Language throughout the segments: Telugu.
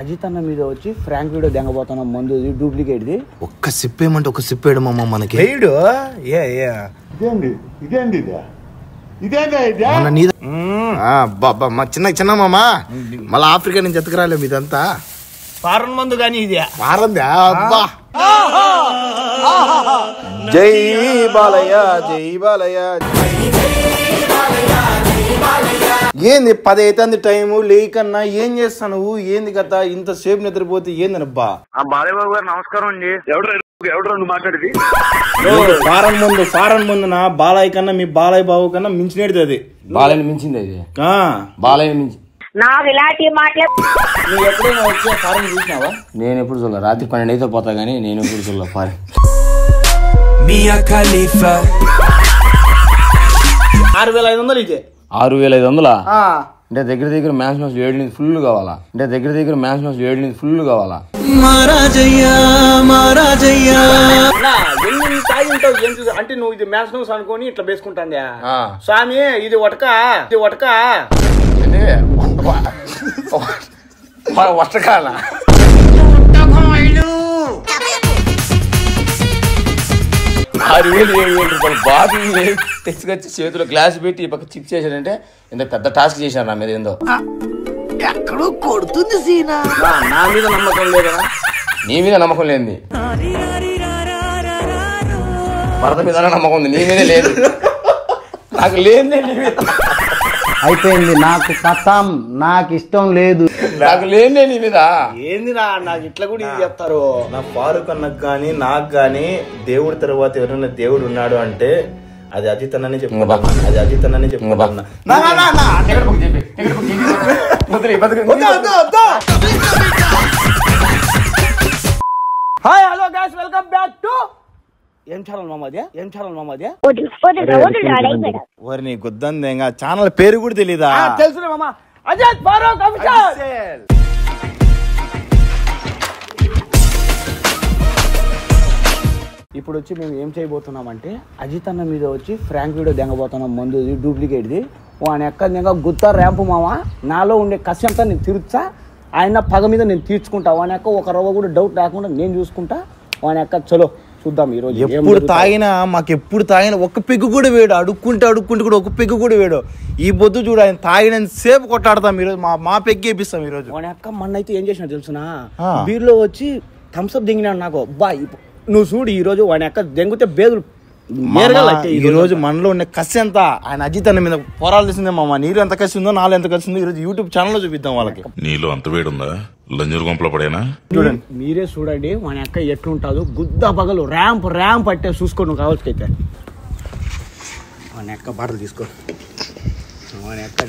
అజిత్ అన్న మీద వచ్చి ఫ్రాంక్ వీడియో దెంగబోతున్న మందు డూప్లికేట్ది. ఒక్క సిప్పేమంటే ఒక సిప్పేడు మామ మనకి. చిన్న చిన్న మామ మళ్ళీ ఆఫ్రికా నుంచి ఎత్తుకురాలే మీదంతా ఫారెన్ మందు కానీ ఇది ఫారెన్దా. అబ్బా జై బాలయ్య జై బాలయ్య. ఏంది 10 అవుతుంది టైము లేకన్నా ఏం చేస్తావు నువ్వు? ఏంది కదా ఇంతసేపు నిద్రపోతే ఏందనబ్బా? బాలయ్య బాబు గారు నమస్కారం అండి. ఎవడు మాట్లాడేది? ఫారెన్ ముందు నా బాలయ్య కన్నా మీ బాలయ్య బాబు కన్నా మించినది అది. బాలయ్యని మించింది అది. బాలయ్యని మించి నాకు ఇలాంటి మాటలు. నువ్వు ఎప్పుడైనా వచ్చే ఫారెన్ చూసినావా? నేను ఎప్పుడు చూడలే. రాత్రి 12 అయితే పోతా గానీ నేను ఎప్పుడు చూడలే ఫారెన్. మియా ఖలీఫా 6500 ఇదే. 6500 అంటే దగ్గర దగ్గర మ్యాచ్ 7 నుంచి ఫుల్ కావాలా? ఫుల్ కావాలా? అంటే నువ్వు ఇది మ్యాచ్ న్యూస్ అనుకొని ఇట్లా వేసుకుంటాందా స్వామి? ఇది వటక వర్షకాల 6,000 7,000 రూపాయలు బాటిల్ తెచ్చుకొచ్చి చేతిలో గ్లాస్ పెట్టి ఈ పక్క చిప్ చేశాడంటే ఇంత పెద్ద టాస్క్ చేశారు నా మీద. ఏందో ఎక్కడో కొడుతుంది సీనా. నా మీద నమ్మకం లేదా? నీ మీద నమ్మకం లేని భరత మీద నమ్మకం ఉంది, నీ మీదే లేదు. నాకు లేదే నీ మీద. అయిపోయింది. నాకు కథం, నాకు ఇష్టం లేదు. నాకు లేదే నీ మీద. ఏంది నాకు ఇట్లా కూడా ఇది చెప్తారు. నా ఫారూక్ అన్నకు కానీ నాకు కానీ దేవుడి తర్వాత ఎవరైనా దేవుడు ఉన్నాడు అంటే అది అజిత్ అన్ననే చెప్పుకుంటా. Hi hello guys, welcome back to ఏం ఛానల్ మామది? వారిని గుద్దందేగా ఛానల్ పేరు కూడా తెలీదా? తెలుసు మామ, అజిత్ ఫారూక్ అఫీషియల్. ఇప్పుడు వచ్చి మేము ఏం చేయబోతున్నామంటే అజిత్ అన్న మీద వచ్చి ఫ్రాంక్ వీడియో దెంగబోతున్నాం. మందు డూప్లికేట్ది. వాని ఎక్కడ గుత్తా ర్యాంపు మామ. నాలో ఉండే కసి అంతా నేను తీర్చా, ఆయన పగ మీద నేను తీర్చుకుంటా. వాని యొక్క ఒక రవ్వ కూడా డౌట్ రాకుండా నేను చూసుకుంటా. వాని యొక్క చలో చూద్దాం ఈరోజు. ఎప్పుడు తాగినా ఒక్క పెగ్గు కూడా వేడు. అడుక్కుంటే కూడా ఒక పెగ్గు కూడా వేడు. ఈ పొద్దు చూడు ఆయన తాగినంత సేపు కొట్టాడతాం ఈరోజు. మా పెగ్గు వేపిస్తాం ఈరోజు. వాని యొక్క మొన్న అయితే ఏం చేసినా తెలుసునా, బీర్లో వచ్చి థమ్స్అప్ దిగినాడు నాకు. బా నువ్వు చూడు ఈరోజు వాని యొక్క దెంగితే బేదులు. ఈ రోజు మనలో ఉండే కసి ఎంత ఆయన అజిత్ అన్న మీద పోరాలు తీసిందే మామ. నీరు ఎంత కసి ఉందో నాలో ఎంత కసి ఉందో ఈరోజు యూట్యూబ్ ఛానల్లో చూపిద్దాం వాళ్ళకి. నీలో అంత వేడుందా? లంజూరు గుంపలో పడేనా? చూడండి, మీరే చూడండి వాని యొక్క ఎట్లుంటాదు. గుద్ద పగలు ర్యాంప్ పట్టే చూసుకో. నువ్వు కావాల్సికైతే వాని యొక్క బాటలు తీసుకో. వాని యొక్క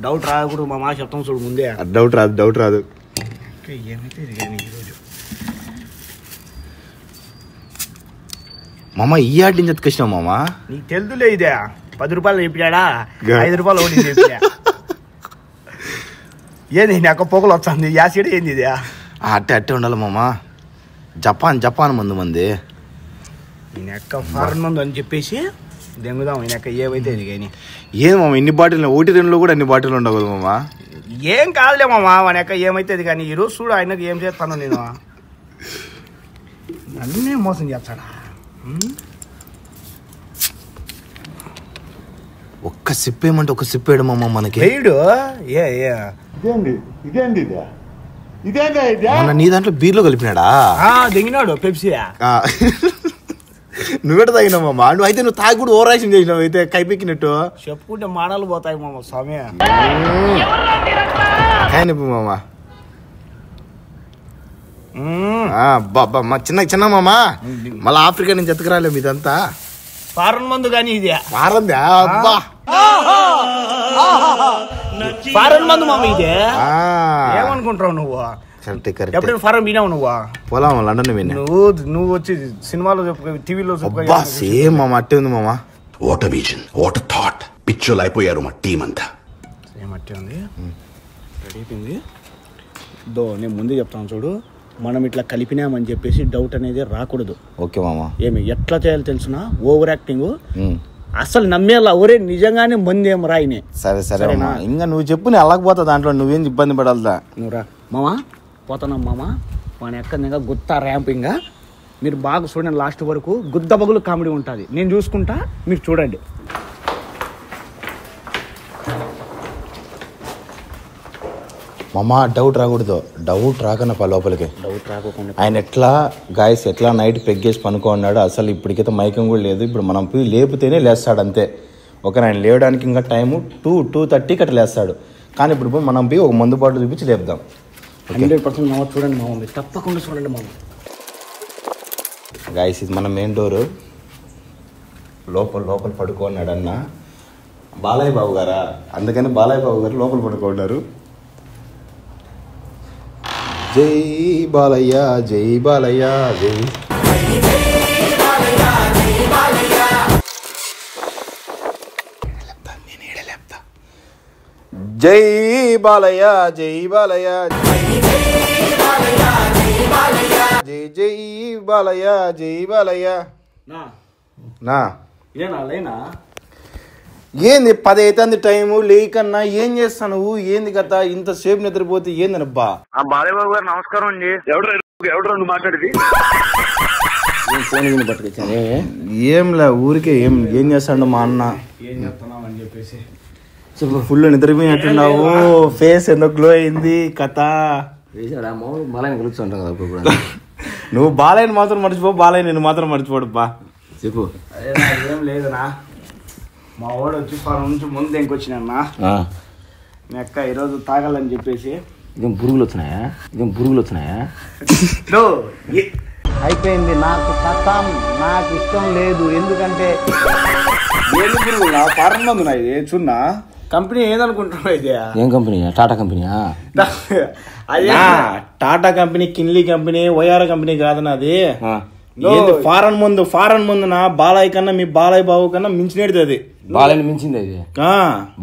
డౌట్ రాకూడదు మామ, చెప్తాం చూడు ముందే. డౌట్ రాదు. ఏమైతే ఇది కానీ ఈరోజు మామ ఈ ఆటి నుంచి ఎత్తుకొచ్చినావు మామ. నీకు తెలుదులే ఇదే. 10 రూపాయలు చెప్పాడా, 5 రూపాయలు ఒకటి చెప్పా. ఏంది నాకు పొగలు వస్తుంది యాసిడ్? ఏంది ఇదే? అట్టే ఉండాలి మామ. జపాన్ మంది ఈయన యొక్క ఫారెన్ మందు అని చెప్పేసి దెంగుదాం. ఈయన యొక్క ఏవైతే ఇది కానీ ఏది మామ ఇన్ని బాటిల్ 1-2లో కూడా అన్ని బాటిల్ ఉండవు మామ. ఏం కాదులే మామ. వాని యొక్క ఏమైతే ఇది కానీ ఈరోజు చూడు ఆయనకు ఏం చేస్తాను నేను. నన్నే మోసం చేస్తాడా? ఒక్క సిప్పేమంటే ఒక సిప్పేడు మామ మనకి. నీ దాంట్లో బీర్లో కలిపినాడా? దిగినాడు పెప్సీ. నువ్వెట తాగినావు మామ. నువ్వు తాగి కూడా ఓవరాక్షన్ చేసినావు అయితే కైపెక్కినట్టు. చెప్పుకుంటే మాటలు పోతాయి మామ. స్వామి మామ చిన్న మామ మళ్ళీ ఆఫ్రికా నుంచి ఎత్తుకురాలే మీదంతా ఫారెన్ మందు కానీ ఇది ఫారెన్దా. అబ్బా ఫారెన్ మందు మామ ఇదే. ఏమనుకుంటావు నువ్వు? ఎప్పుడైనా ఫారెన్ వినావు నువ్వు? పోలాం లండన్ విన్నా. నువ్వు వచ్చి సినిమాలో చెప్పు, టీవీలో చెప్పు. సేమ్ మామ అట్టే ఉంది మామ. What a vision, what a thought. పిచ్చోలు అయిపోయారు మా టీం అంతా. సేమ్ అట్టే ఉంది. రెడీ అయిపోయింది. నేను ముందే చెప్తాను చూడు, మనం ఇట్లా కలిపినామని చెప్పేసి డౌట్ అనేది రాకూడదు. ఓకే మామ. ఏమి ఎట్లా చేయాలి తెలుసునా? ఓవర్ యాక్టింగ్ అసలు నమ్మేలా. ఒరే నిజంగానే మంది ఏం రాయినే. సరే ఇంకా నువ్వు చెప్పు, నేను అల్లకపోతా దాంట్లో. నువ్వేం ఇబ్బంది పడాలదా? నువ్వు రా మామా. పోతున్నాం మామ. మన ఎక్కడగా గుత్త ర్యాంపింగ్గా మీరు బాగా చూడండి, లాస్ట్ వరకు గుద్దబగులు కామెడీ ఉంటుంది. నేను చూసుకుంటా, మీరు చూడండి. మామ డౌట్ రాకూడదు, డౌట్ రాకన్నా లోపలికి. డౌట్ రాకుండా ఆయన ఎట్లా గాయస్ ఎట్లా నైట్ పెగ్గేసి పనుకున్నాడు, అసలు ఇప్పటికైతే మైకం కూడా లేదు. ఇప్పుడు మనం పోయి లేపితేనే లేస్తాడు అంతే. ఓకే, ఆయన లేవడానికి ఇంకా టైము 2:30కి అట్లా లేస్తాడు. కానీ ఇప్పుడు పోయి మనం పోయి ఒక మందు బాటలు చూపించి లేపుదాం. 100% మామ. చూడండి మామ, మీరు తప్పకుండా చూడండి మామ. గాయస్ ఇది మన మెయిన్ డోరు. లోపల పడుకున్నాడు అన్న బాలయ్య బాబు గారా, అందుకని బాలయ్య బాబు గారు లోపల పడుకున్నారు. జై బాలయ్య, జై బాలయ్య, జై జై బాలయ్య, జై బాలయ్య, జై జై బాలయ్య, జై బాలయ్య. నా ఏంది 10 అవుతుంది టైము, లేకన్నా ఏం చేస్తాను నువ్వు? ఏంది కదా ఇంతసేపు నిద్రపోతే ఏందనబ్బా? బాలయ్య బాబు గారు నమస్కారం అండి. ఎవడరా నువ్వు మాట్లాడేది? ఫోన్ పట్టుకొచ్చాను. ఏంలే ఊరికే ఏం చేస్తాడు మా అన్న. ఏం చెప్తున్నావు అని చెప్పేసి ఫుల్ నిద్రపోయినట్టున్నావు, ఫేస్ ఎందుకు గ్లో అయింది కథ. బాలయ్య కలుస్తుంటాం కదా ఇప్పుడు. నువ్వు బాలయ్యని మాత్రం మర్చిపో, బాలయ్య నేను మాత్రం మర్చిపోడుబ్బా. చెప్పు. ఏం లేదునా, మా వాడు వచ్చి ఫారం నుంచి ముందు ఎంకొచ్చినా అక్క ఈరోజు తాగాలని చెప్పేసి. ఇదేం పురుగులు వచ్చినాయా? అయిపోయింది. నాకు కథం, నాకు ఇష్టం లేదు. ఎందుకంటే ఏది పురుగులు నా ఫారం మందు నా ఇది చున్నా కంపెనీ ఏదనుకుంటున్నావు? ఇది ఏం కంపెనీ? టాటా కంపెనీయా? అదే Tata company, Kinley company, or company కాదు నాది. ఫారెన్ ముందు నా బాలయ్య కన్నా మీ బాలయ్య బాబు కన్నా మించినది అది. బాలయ్యని మించింది అది.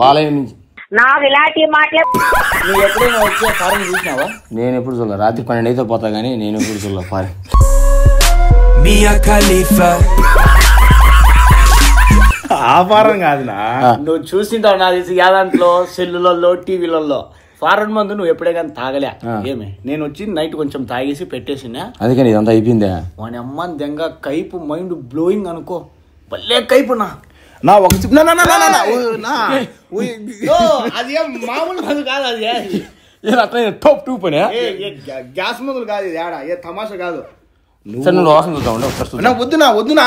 బాలయ్యని మించి నాకు ఇలాంటి మాటలు. నువ్వు ఎప్పుడైనా వచ్చే ఫారెన్ చూసినావా? నేను ఎప్పుడు చూడలే. రాత్రి 12 అయితే పోతా కానీ నేను ఎప్పుడు చూడలే ఫారెన్. Mia Khalifa. ఆ ఫారెన్ కాదునా, నువ్వు చూసింటావు నా తెలిసి యాదాంట్లో, సెల్లులలో, టీవీలలో. ఫారెన్ మందు నువ్వు ఎప్పుడే కానీ తాగలే. ఏమే నేను వచ్చి నైట్ కొంచెం తాగేసి పెట్టేసినా, అందుకని ఇదంతా అయిపోయిందా? వాని అమ్మ దెంగ కైపు మైండ్ బ్లోయింగ్ అనుకో, భలే కైపు నా ఒక అది మామూలు మందు కాదు. అది టాప్ 2 పని. గ్యాస్ మందులు కాదు, ఇది ఏడా ఏ తమాషా కాదు. నువ్వు వాసన చూద్దాం ఒకసారి. వద్దునా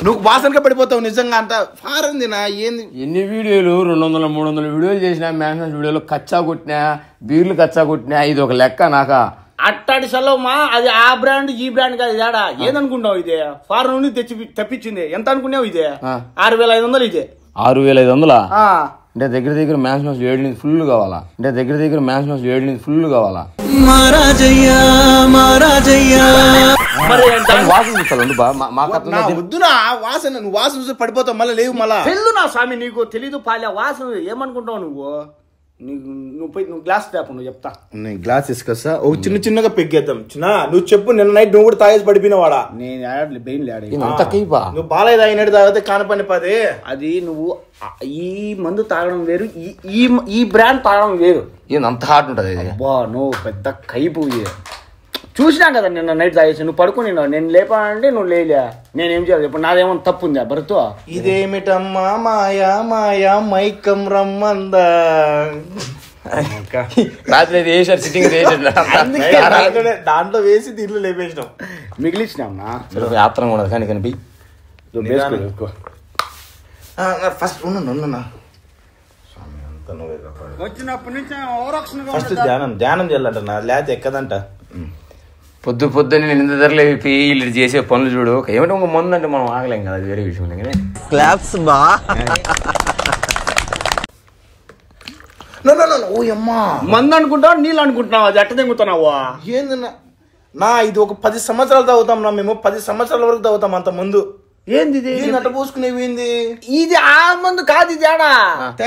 నువ్వు వాసనగా పడిపోతావు నిజంగా. అంత ఫారెన్ దినా ఏంది? ఎన్ని వీడియోలు 200-300 వీడియోలు చేసినా, మ్యాక్సిమం వీడియోలో కచ్చా కొట్టినా, బీర్లు కచ్చా కొట్టినా, ఇది ఒక లెక్క నాకా. అట్టాడి సెలవుమా, అది ఆ బ్రాండ్ ఈ బ్రాండ్ కాదు. ఏడా ఏదనుకుంటావు? ఇదే ఫారెన్ నుండి తెప్పించింది. ఎంత అనుకున్నావు? ఇదే 6500. ఇదే 6500 అంటే దగ్గర మ్యాక్సిమం 7 నుంచి ఫుల్ కావాలా? వాసన చూస్తాను వద్దునా వాసన. నువ్వు వాసన చూసి పడిపోతావు, మళ్ళీ లేవు. మళ్ళా తెలు నా స్వామి, నీకు తెలీదు పాలే వాసన. ఏమనుకుంటావు నువ్వు? నువ్వు గ్లాస్ తేపు, నువ్వు చెప్తా. నేను గ్లాస్ తీసుకొస్తా, ఒక చిన్నగా పెగ్గేద్దాం. నువ్వు చెప్పు, నిన్న నైట్ నువ్వు కూడా తాగేసి పడిపోయినవాడా? నేను బెయిన్ లేడు. నువ్వు బాలయ్య తాగినట్టు తాగితే కానపని పది. అది నువ్వు ఈ మందు తాగడం వేరు, ఈ బ్రాండ్ తాగడం వేరు. అంత హాట్ ఉంటది. అబ్బా నువ్వు పెద్ద కైపు. చూసినా కదా నిన్న నైట్ తాగేసి నువ్వు పడుకుని. నేను లేపానంటే నువ్వు లేలే, నేనేం చేయాలి? ఇప్పుడు నాదేమో తప్పు ఉందా భరత్? ఇదేమిటమ్మా మాయా మైకం రమ్మందా. రాత్రి సిట్టింగ్ దాంట్లో వేసి దీంట్లో లేపేసినాం, మిగిలిచ్చినా యాత్ర కూడా కానీ కనిపి ఫస్ట్ వచ్చినప్పటి నుంచి ఫస్ట్ ధ్యానం చేయాలంట, లేకపోతే ఎక్కదంట. పొద్దున్నే నేను ఇంత ధరలు వీళ్ళు చేసే పనులు చూడు. ఏమంటే ఒక మందు అంటే మనం ఆగలేం కదా, అది వేరే విషయం. కానీ క్లాప్స్ బా. మందు అనుకుంటావు, నీళ్ళు అనుకుంటున్నావు, అది ఎట్ట తెంగుతున్నావా? ఏందన్నా నా ఇది ఒక 10 సంవత్సరాలు తాగుతాం నా, మేము 10 సంవత్సరాల వరకు తాగుతాం అంత ముందు. ఏంది అట్ట పోసుకునేవి? ఏంది ఇది? ఆ మందు కాదు ఇది. ఆడా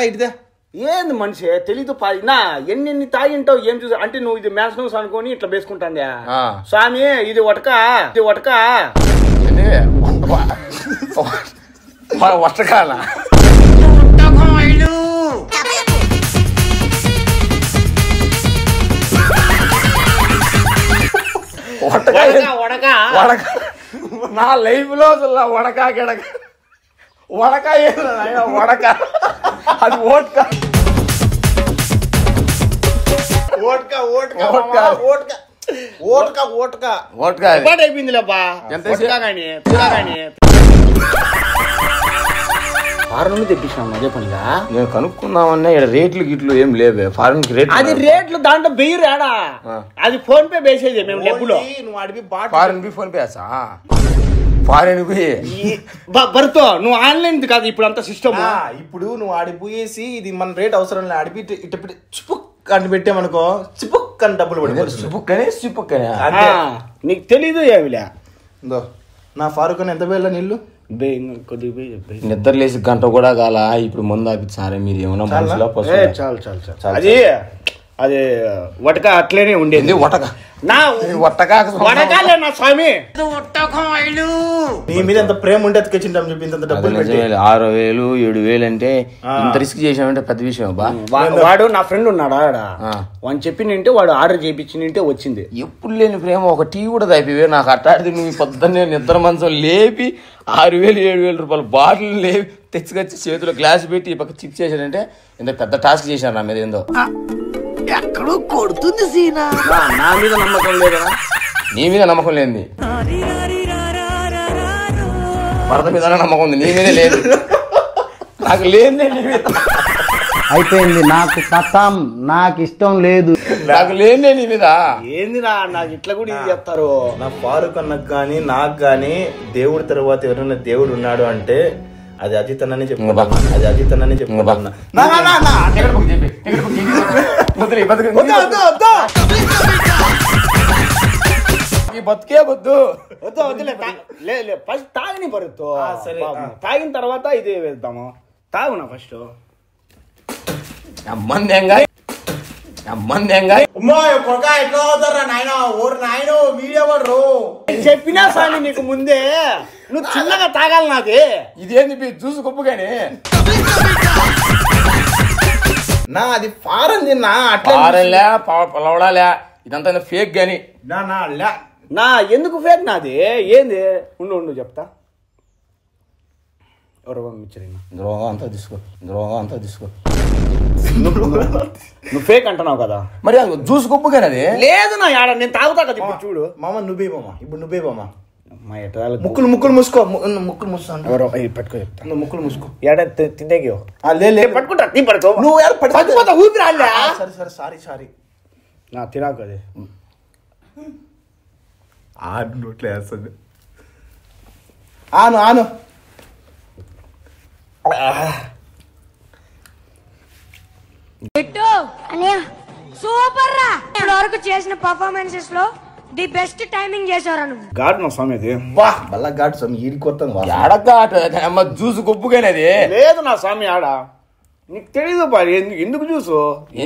ఇటుదే ఏంది మనిషి తెలీదు నా ఎన్ని తాగింటావు? ఏం చూసా అంటే నువ్వు ఇది మ్యాక్సిమం అనుకొని ఇట్లా వేసుకుంటాందా స్వామి? ఇది వటక వటకాల వడక నా లైఫ్ లో అసలు వడక గిడక వడక వడక అది ఓట్కా అయిపోయిందిలేబ్బా ఫారెన్ నుండి తెప్పించాను అదే పనిగా. నేను కనుక్కుందామన్నా ఇక్కడ రేట్లు గిట్లు ఏం లేవే ఫారెన్ కి రేట్లు. అది రేట్లు దాంట్లో బెయ్యరు ఏడా, అది ఫోన్ పే వేసేది మేము డబ్బులో. ఫారెన్ బి ఫోన్ పే ఫారెన్ బరుతో నువ్వు ఆన్లైన్ కాదు ఇప్పుడు అంత సిస్టమ్. ఇప్పుడు నువ్వు ఆడిపోయేసి ఇది మన రేట్ అవసరం లేదు, ఆడిపి ఇట్ట చిపుక్ అని పెట్టామనుకో చిపుక్ అని డబ్బులు పడిపోతుంది. చిపుక్కనే నీకు తెలీదు ఏమిలే. నా ఫారూక్ అని ఎంత వేయాల నీళ్ళు నిద్ర లేసి గంట కూడా కాల ఇప్పుడు మందు ఆపించారే మీరు ఏమన్నా మనసులో చాలు చాలు చాలు. అది అది వటక అట్లనే ఉండేది. వటక నా వటకాలే నా స్వామి. నీ మీద ఎంత ప్రేమ ఉంటే అతికించాం చెప్పి ఇంత డబ్బులు 6,000 7,000 అంటే ఇంత రిస్క్ చేసామంటే పెద్ద విషయం బా. వాడు నా ఫ్రెండ్ ఉన్నాడా వాడు చెప్పినంటే వాడు ఆర్డర్ చేయించినంటే వచ్చింది. ఎప్పుడు లేని ప్రేమ ఒక టీ కూడా అయిపోయి నాకు అట్టాడితే నువ్వు పొద్దున్నే నిద్ర మంచం లేపి 6,000 7,000 రూపాయల బాటిల్ లేపి తెచ్చుకొచ్చి చేతిలో గ్లాస్ పెట్టి ఈ పక్క చిప్ చేశాడంటే ఇంత పెద్ద టాస్క్ చేశాను నా మీద. ఏందో ఎక్కడో కొడుతుంది సీనా. నా మీద నమ్మకం లేదా? నీ మీద నమ్మకం లేని భర్త మీద నమ్మకం ఉంది, నీ మీదే లేదు. నాకు లేదే నీ మీద. అయిపోయింది నాకు కథం, నాకు ఇష్టం లేదు, నాకు లేదే నీ మీద. ఏంది నాకు ఇట్లా కూడా ఇది చెప్తారు. నా ఫారూక్ అన్నకు కానీ నాకు కానీ దేవుడి తర్వాత ఎవరైనా దేవుడు ఉన్నాడు అంటే అది అజిత్ అన్ననే చెప్పుకున్నా. అది అజిత్ అన్ననే చెప్పుకున్నా. బతుకే వద్దు ఫస్ట్ తాగని పరుతో తాగిన తర్వాత ఇది వేద్దాము. తాగునా ఫస్ట్ చెప్పినా సార్ నీకు ముందే నువ్వు చిన్నగా తాగాలి. నాది ఇదేంది జ్యూస్ గొప్పగానే నా అది ఫారెన్ తిన్నా అట్లా పొలవడాలే ఇదంతా ఫేక్ గాని నా ఎందుకు ఫేక్ నాది ఏంది ఉండు చెప్తా. ద్రోహం అంతా తీసుకో నువ్వు ఫేక్ అంటున్నావు కదా మరి జ్యూస్ గొప్పగానే అది లేదు నా యాడ నేను తాగుతా కదా. ఇప్పుడు చూడు మామ నువ్వే మామ, ఇప్పుడు నువ్వే మామ. ముక్కులు మూసుకో, ముక్కులు మూసుకో. పట్టుకో చెప్తా. నువ్వు ముక్కులు మూసుకో. ఏడ తిండేకి పట్టుకుంటా నీ పడుకో. నువ్వు పట్టుకోతా ఊపి రాలే. సరే సారీ నా తినాకు అది నోట్లో వేస్తుంది. ఆను సూపర్ రా. ఇప్పటి వరకు చేసిన పర్ఫార్మెన్సెస్ లో ది బెస్ట్ టైమింగ్ చేశారు నువ్వు. ఘాట్ నా స్వామి అది. బల్ల ఘాట్ స్వామి ఈడి కొత్త జ్యూస్ గొప్పగానే అది లేదు నా స్వామి ఆడ. నీకు తెలీదు బాగా ఎందుకు చూసు.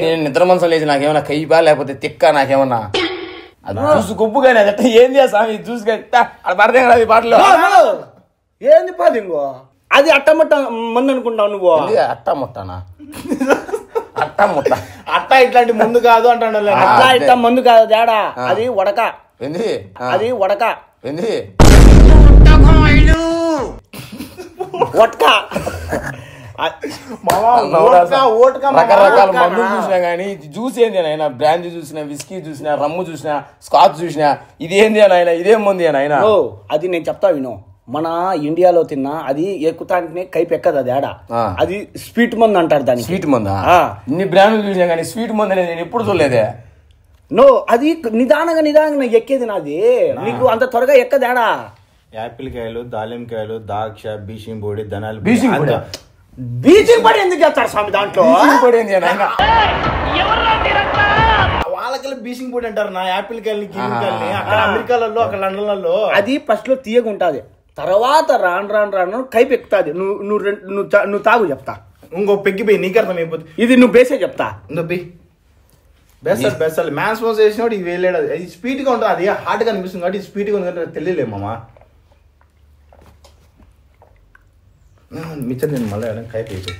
నేను నిద్ర మనసం లేదు, నాకేమన్నా కయ్యా లేకపోతే తిక్క నాకేమన్నా అది జ్యూస్ గొప్పగానే అది. ఏంది స్వామి జ్యూస్ పడదే కదా అది బాటలో. ఏంది పాదింగో అది అట్టముట్ట మందు అనుకుంటావు నువ్వు. అట్టముట్టనా అట్ట ఇట్లాంటి ముందు కాదు అంటాడు. అట్లా ఇట్లా మందు కాదు తేడా. అది వడక. ఏంది అది వడక. ఏంది వట్క. రకరకాల మందులు చూసినా గానీ జ్యూస్ ఏంది ఆయన బ్రాండ్ చూసినా విస్కీ చూసినా రమ్ము చూసినా స్కాచ్ చూసినా ఇది ఏంది అని ఆయన ఇదేం మంది అని ఆయన. అది నేను చెప్తా విను. మన ఇండియాలో తిన్నా అది ఎక్కుతాంటే కైపు ఎక్కదు అది ఆడ. అది స్వీట్ మందు అంటారు దాన్ని. స్వీట్ మందా? ఇన్ని బ్రాండ్లు చూసినా కానీ స్వీట్ మందు అనేది నేను ఎప్పుడు చూడలేదే. నో అది నిదానంగా ఎక్కేది నాది. నీకు అంత త్వరగా ఎక్కదాడా. యాపిల్ కాయలు, దాలింకాయలు, దాక్ష, బీషింగ్ పొడి, ధనాలు. బీచింగ్ పొడి ఎందుకు చేస్తారు స్వామి దాంట్లో? వాళ్ళకి బీషింగ్ పొడి అంటారు. నా యాపిల్ కాయలు అక్కడ అమెరికాలలో అక్కడ లండన్లలో అది ఫస్ట్ లో తీయగా ఉంటది, తర్వాత రాను కైపు ఎక్కుతాది. నువ్వు తాగు చెప్తా. ఇంకో పెగ్గిపోయి నీకు అర్థం అయిపోతుంది. ఇది నువ్వు బేసే చెప్తా. బెస్ట్ మ్యాథ్స్ మోస్ చేసినప్పుడు ఇది వేయలేడు. అది స్పీడ్ గా ఉంటుంది, అది హార్డ్ గా అనిపిస్తుంది కాబట్టి స్పీడ్ గా ఉంది. తెలియలేమమ్మా మిచ్చర్ నేను మళ్ళీ కైపు అయిపోయి.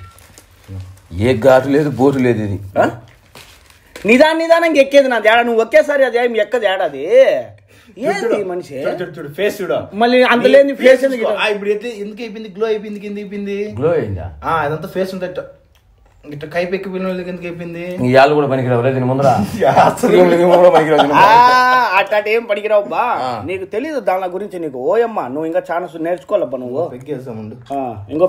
ఏ ఘాటు లేదు బోటు లేదు. ఇది నిదానంగా ఎక్కేది నా తేడా. నువ్వు ఒకేసారి అది ఏం ఎక్కదు ఏడాది. ఏంటి మనిషి చూడు ఫేస్ చూడు. మళ్ళీ అంత లేని ఫేస్ ఇప్పుడు ఎందుకు అయిపోయింది? గ్లో అయిపోయింది. కింద అయిపోయింది. గ్లో అయిందా? అదంతా ఫేస్ ఉంటాయి. ఇట్లా కైపు ఎక్కి పిల్లలకి ఎందుకు అయిపోయింది? ఇవాళ కూడా పనికిరావు దీని ముందర అట్ట ఏం పనికిరావు బా. నీకు తెలీదు దాని గురించి. నీకు ఓయమ్మ నువ్వు ఇంకా చాలా నేర్చుకోవాలబ్బా. నువ్వు పెగ్గేసాముండు. ఇంకో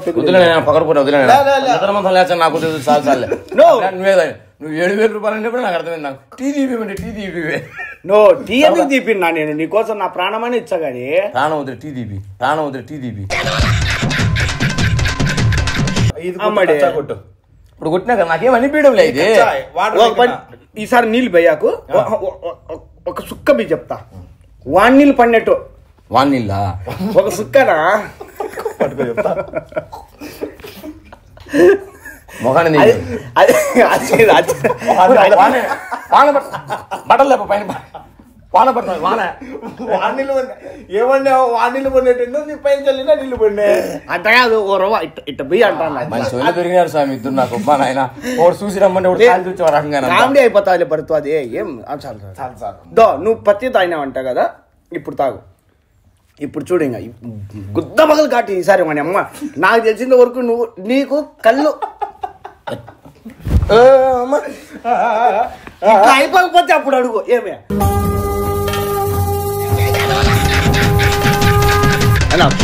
పక్కన వదిలేమంతా లేచా నాకు చాలు చాలే. నువ్వేదా నువ్వు 7,000 రూపాయలు అన్నప్పుడు నాకు అర్థమైంది. నాకు టీ దీపి టీ దీపి నువ్వు టీ ఎందుకు దీపిన్నా? నేను నీకోసం నా ప్రాణమని ఇచ్చా కానీ ప్రాణం వదిలే టీ దీపి ప్రాణం వదిలే టీ దీపి కొట్టు. ఇప్పుడు కొట్టినా కదా నాకేం అనిపించడం లేదు. ఈసారి నీళ్ళు పోయాకు ఒక సుక్క బి చెప్తా. వాన్ నీళ్ళు పడినట్టు. వాన్ నీళ్ళ ఒక సుక్కనా పట్టుకో చెప్తా. మొహాన్ని బట్టలు లేప పైన వాన పడుతుంది. వానీళ్ళు ఏమన్నా వానీళ్ళు పడినట్టు నీ పైన చల్లినా నీళ్ళు పడినాయి. అంట కాదు. ఓ రవ్వ ఇట్ట బియ్య అంటాను. మంచి వాళ్ళు దొరికినారు స్వామి ఇద్దరు నాకు. అబ్బా నాయన ఒకటి చూసి రమ్మంటే ఒకటి కాలు చూసి రకంగా కామెడీ అయిపోతాది పడుతు. అది ఏం చాలు చాలు. దో నువ్వు పత్తి తాగినావంట కదా, ఇప్పుడు తాగు. ఇప్పుడు చూడు ఇంకా గుద్ద పగలు కాటి ఈసారి మన అమ్మ. నాకు తెలిసిన వరకు నువ్వు నీకు కళ్ళు అయిపోకపోతే అప్పుడు అడుగు. ఏమే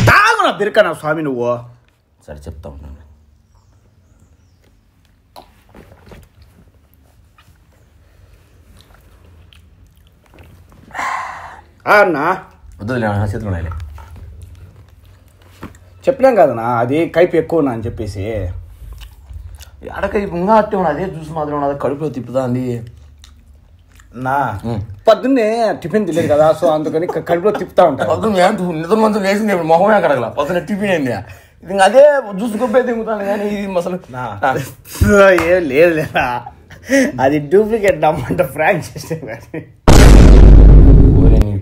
తాగు నా బిరకనా స్వామి నువ్వు. సరే చెప్తా ఉన్నాను. అన్నా వద్దు చేతులు ఉన్నాయి. చెప్పలేం కదనా అది కైపు ఎక్కువనా అని చెప్పేసి. అడకైపు ఇంకా అట్టే ఉన్నది. అదే చూసి మాత్రం ఉన్నది. కడుపులో తిప్పుతా అండి నా పొద్దున్నే టిఫిన్ తెలియదు కదా, సో అందుకని కడుపులో తిప్పుతా ఉంటాను. పొద్దున్న నిద్ర మంచం వేసింది. ఇప్పుడు మొహమే కడగల. పొద్దున్న టిఫిన్ అయింది. ఇది అదే చూసుకొప్పే తింగుతాను కానీ ఇది అసలు ఏం లేదు లేదా. అది డూప్లికేట్ నమ్మంట ఫ్రాంక్ చేస్తే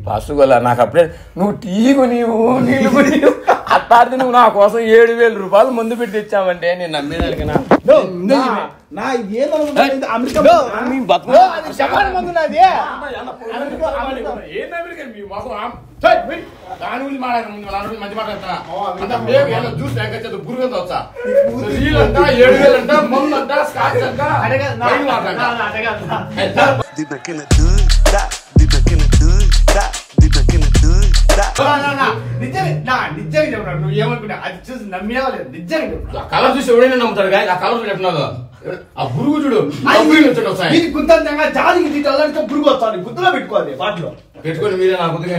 ఫాస్ట్ గోలా. నాకు అప్పుడే నువ్వు టీ కొనివు నీళ్ళు కొనివు అట్టాడితే నువ్వు నా కోసం 7,000 రూపాయలు ముందు పెట్టి తెచ్చావంటే నేను నమ్మేదానికన్నా. దాని గురించి మాట్లాడారు. మంచి మాట్లాడతా జ్యూస్ గురు వచ్చా 7,000 అంట మందు అంట స్కాచ్ అంట కలర్ చూసి ఎవడైనా నమ్ముతాడు. ఆ కలర్ చెప్పినాడు. ఆ పురుగు చూడు జాలికి పురుగు వస్తాను. గుర్తులో పెట్టుకోవాలి వాటిలో పెట్టుకొని మీరే నా బుద్ధిగా